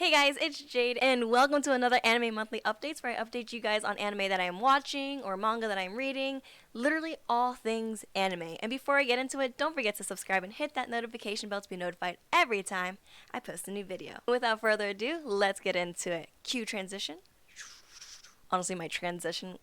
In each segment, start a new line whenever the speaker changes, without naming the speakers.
Hey guys, it's Jade, and welcome to another Anime Monthly Updates, where I update you guys on anime that I am watching or manga that I'm reading, literally all things anime. And before I get into it, don't forget to subscribe and hit that notification bell to be notified every time I post a new video. Without further ado, let's get into it. Cue transition. Honestly, my transition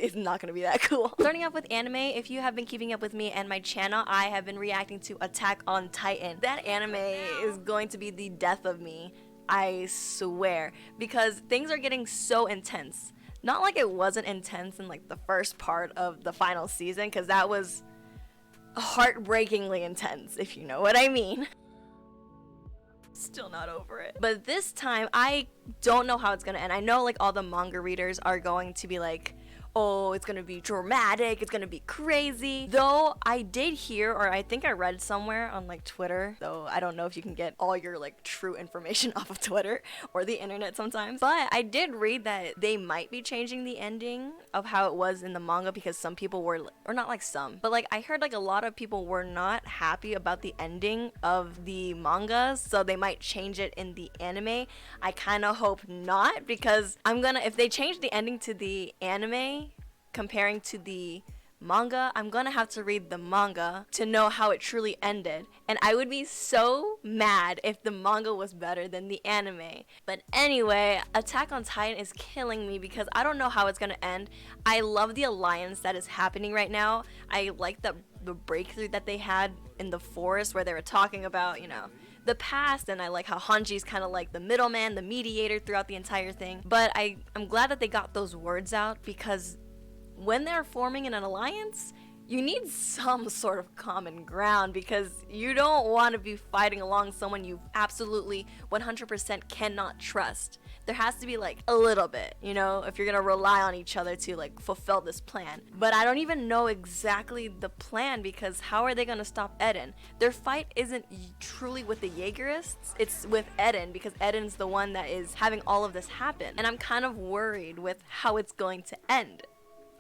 is not going to be that cool. Starting off with anime, if you have been keeping up with me and my channel, I have been reacting to Attack on Titan. That anime is going to be the death of me, I swear, because things are getting so intense. Not like it wasn't intense in like the first part of the final season, because that was heartbreakingly intense, if you know what I mean. Still not over it. But this time, I don't know how it's gonna end. I know like all the manga readers are going to be like, oh, it's gonna be dramatic, it's gonna be crazy. Though I did hear, or I think I read somewhere on like Twitter, though I don't know if you can get all your like true information off of Twitter or the internet sometimes, but I did read that they might be changing the ending of how it was in the manga, because some people were, or not like some, but like I heard like a lot of people were not happy about the ending of the manga, so they might change it in the anime. I kind of hope not, because if they change the ending to the anime comparing to the manga, I'm gonna have to read the manga to know how it truly ended, and I would be so mad if the manga was better than the anime. But anyway, Attack on Titan is killing me because I don't know how it's gonna end. I love the alliance that is happening right now. I like the breakthrough that they had in the forest where they were talking about, you know, the past, and I like how Hanji's kind of like the middleman, the mediator throughout the entire thing. But I'm glad that they got those words out, because when they're forming an alliance, you need some sort of common ground, because you don't want to be fighting along someone you absolutely 100% cannot trust. There has to be like a little bit, you know, if you're gonna rely on each other to like fulfill this plan. But I don't even know exactly the plan, because how are they gonna stop Eden? Their fight isn't truly with the Jaegerists, it's with Eden, because Eden's the one that is having all of this happen. And I'm kind of worried with how it's going to end,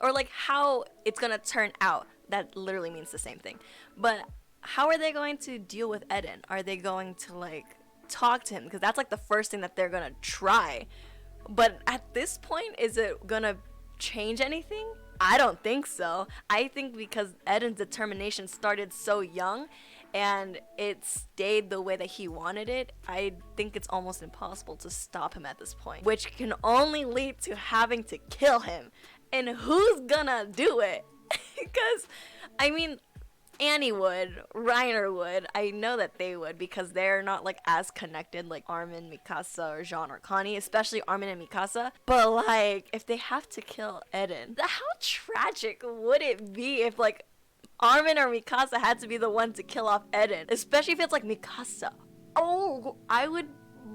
or like how it's gonna turn out. That literally means the same thing. But how are they going to deal with Eden? Are they going to like talk to him? Because that's like the first thing that they're gonna try. But at this point, is it gonna change anything? I don't think so. I think because Eden's determination started so young and it stayed the way that he wanted it, I think it's almost impossible to stop him at this point, which can only lead to having to kill him. And who's gonna do it? Because, I mean, Annie would, Reiner would, I know that they would, because they're not like as connected like Armin, Mikasa, or Jean or Connie, especially Armin and Mikasa. But like, if they have to kill Eden, how tragic would it be if like Armin or Mikasa had to be the one to kill off Eden, especially if it's like Mikasa? Oh, I would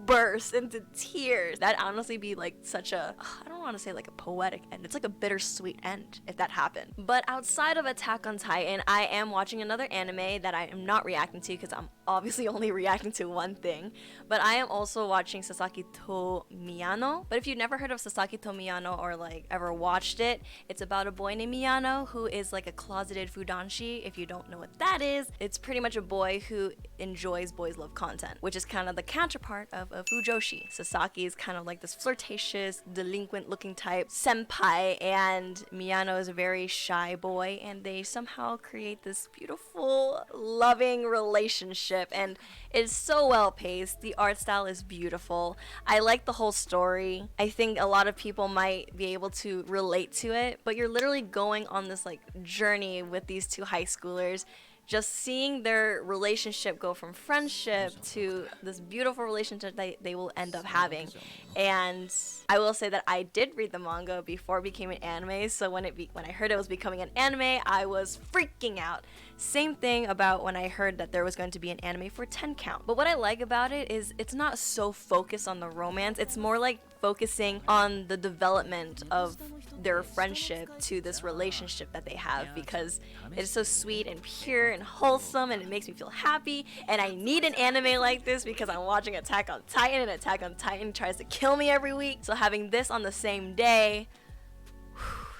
burst into tears. That'd honestly be like such a, I don't want to say like a poetic end, it's like a bittersweet end if that happened. But outside of Attack on Titan, I am watching another anime that I am not reacting to, because I'm obviously only reacting to one thing, but I am also watching Sasaki to Miyano. But if you've never heard of Sasaki to Miyano, or like ever watched it, it's about a boy named Miyano who is like a closeted fudanshi. If you don't know what that is, it's pretty much a boy who enjoys boys love content, which is kind of the counterpart of a fujoshi. Sasaki is kind of like this flirtatious, delinquent looking type senpai, and Miyano is a very shy boy, and they somehow create this beautiful, loving relationship, and it's so well paced. The art style is beautiful. I like the whole story. I think a lot of people might be able to relate to it, but you're literally going on this like journey with these two high schoolers, just seeing their relationship go from friendship to this beautiful relationship that they will end up having. And I will say that I did read the manga before it became an anime, so when I heard it was becoming an anime, I was freaking out. Same thing about when I heard that there was going to be an anime for 10 count. But what I like about it is it's not so focused on the romance, it's more like focusing on the development of their friendship to this relationship that they have, because it's so sweet and pure and wholesome, and it makes me feel happy. And I need an anime like this because I'm watching Attack on Titan, and Attack on Titan tries to kill me every week. So having this on the same day,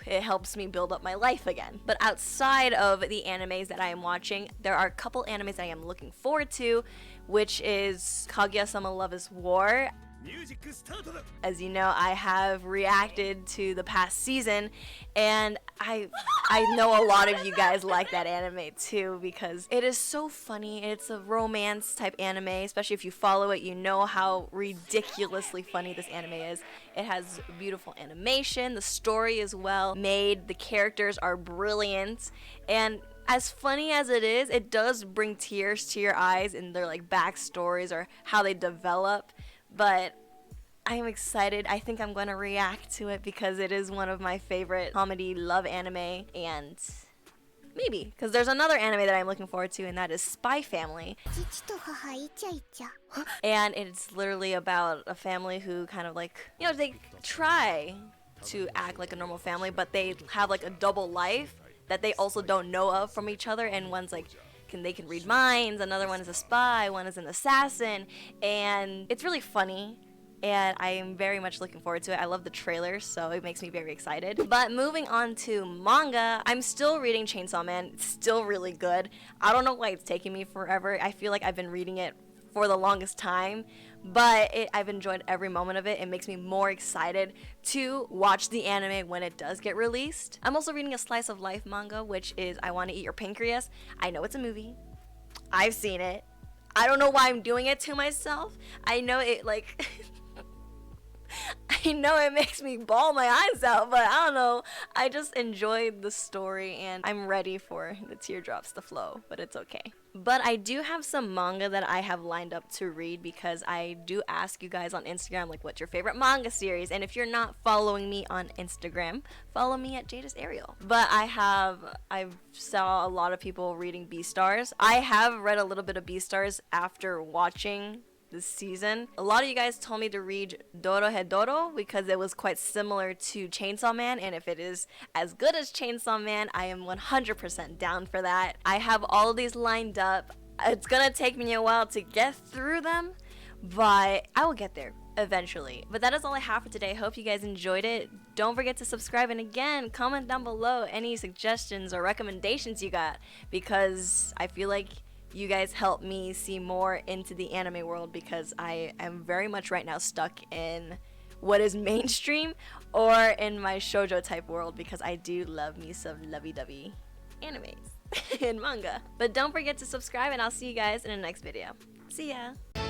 it helps me build up my life again. But outside of the animes that I am watching, there are a couple animes that I am looking forward to, which is Kaguya-sama Love is War. As you know, I have reacted to the past season, and I know a lot of you guys like that anime too because it is so funny. It's a romance type anime, especially if you follow it, you know how ridiculously funny this anime is. It has beautiful animation, the story is well made, the characters are brilliant, and as funny as it is, it does bring tears to your eyes in their like backstories or how they develop. But I am excited. I think I'm going to react to it because it is one of my favorite comedy love anime, and maybe because there's another anime that I'm looking forward to, and that is Spy Family. And it's literally about a family who kind of like, you know, they try to act like a normal family, but they have like a double life that they also don't know of from each other, and one's like they can read minds, another one is a spy, one is an assassin, and it's really funny. And I am very much looking forward to it. I love the trailers, so it makes me very excited. But moving on to manga, I'm still reading Chainsaw Man. It's still really good. I don't know why it's taking me forever. I feel like I've been reading it for the longest time, but I've enjoyed every moment of it. It makes me more excited to watch the anime when it does get released. I'm also reading a slice of life manga, which is I Want to Eat Your Pancreas. I know it's a movie. I've seen it. I don't know why I'm doing it to myself. I know it like... I know it makes me bawl my eyes out, but I don't know. I just enjoyed the story and I'm ready for the teardrops to flow, but it's okay. But I do have some manga that I have lined up to read because I do ask you guys on Instagram, like, what's your favorite manga series? And if you're not following me on Instagram, follow me at jadeisarielle. But I saw a lot of people reading Beastars. I have read a little bit of Beastars after watching this season. A lot of you guys told me to read Dorohedoro because it was quite similar to Chainsaw Man, and if it is as good as Chainsaw Man, I am 100% down for that. I have all of these lined up. It's gonna take me a while to get through them, but I will get there eventually. But that is all I have for today. Hope you guys enjoyed it. Don't forget to subscribe, and again, comment down below any suggestions or recommendations you got, because I feel like you guys help me see more into the anime world, because I am very much right now stuck in what is mainstream or in my shoujo type world, because I do love me some lovey-dovey animes and manga. But don't forget to subscribe, and I'll see you guys in the next video. See ya!